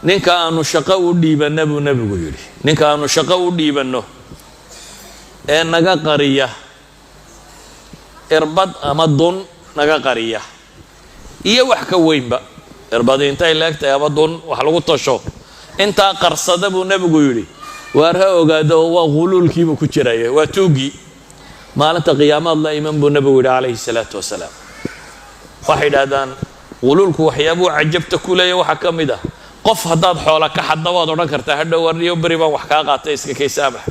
ninka aanu shaqo u dhiibanno buu nabigu yiri ninka aanu shaqo u dhiibanno ee naga qariya irbad ama dun naga qariya iyo wax ka weynba irbad intay leegtay ama dun wax lagu tasho inta qarsada buu nabigu yiri waara ogaado waa qululkiiba ku jiraya waa tuugi maalinta qiyaamada la iman buu nabigu yiri alayhi salaatu wasalaam waxay dhaadaan qululku waxyaabo cajabta kuleeya waxa kamid ah qof hadaad xoola ka xadawad oran kartaa hadhow warniyo bari baan wax ka qaatay iska kaysaamax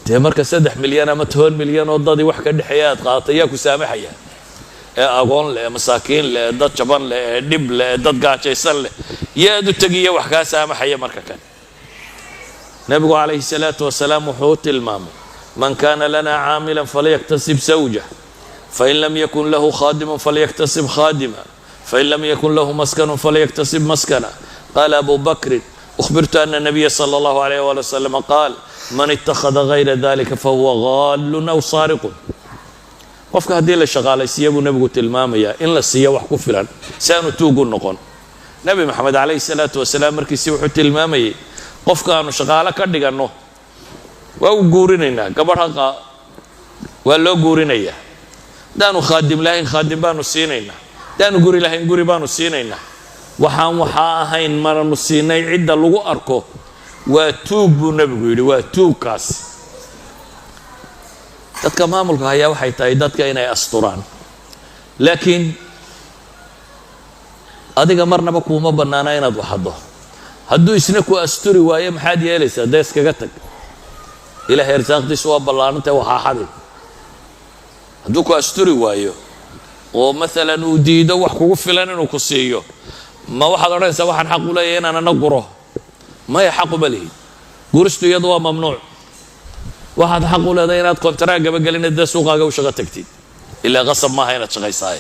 te marka 3 milyan ama 10 milyan oo dadii wax ka dhaxayaad qaatay yaa ku saamaxaya ee agoon leh masaakiin leh dad jaban leh dib leh dad gaajaysan leh yaadu tagiya wax ka saamaxaya marka kan nabigu alayhi salaatu wasalaam wuxuu tilmaamay man kana lana aamilan falyaktasib zawja فإن لم يكن له خادم فليكتسب خادما فإن لم يكن له مسكن فليكتسب مسكنا قال أبو بكر أخبرت أن النبي صلى الله عليه وسلم قال من اتخذ غير ذلك فهو غال أو سارق qofka hadii la shaqaalaysiyo buu nabigu tilmaamaya in la siiyo wax ku filan saanu tuugu noqon nabi maxamed alayhi salaatu wasalaam markiisi wuxuu tilmaamayay qofka aanu shaqaale ka dhigano waa u guurinaynaa gabadha waa loo guurinayaa daanu khaadim lahayn khaadim baanu siinayna daanu guri lahayn guri baanu siinayna waxaan waxa ahayn maranu siinay cidda lagu arko waa tuug buu nabigu yiri waa tuugkaas dadka maamulka ayaa waxay tahay dadka inay asturaan laakiin adiga marnaba kuma banaana inaad waxado hadduu isna ku asturi waayo maxaad yeelaysaa dees kaga tag ilaahay irsaaqdiisu waa ballaananta waxa xaday hadduu ku asturi waayo oo maalan uu diido wax kugu filan inuu ku siiyo ma waxaad oranaysaa waxaan xaq u leeyahay inaan ana guro ma ya xaq u balihi guristu iyadu waa mamnuuc waxaad xaq u leedahay inaad kontract gaba galinaysa suuqaaga u shaqo tagtid ilaa qasab maaha inaad shaqaysaay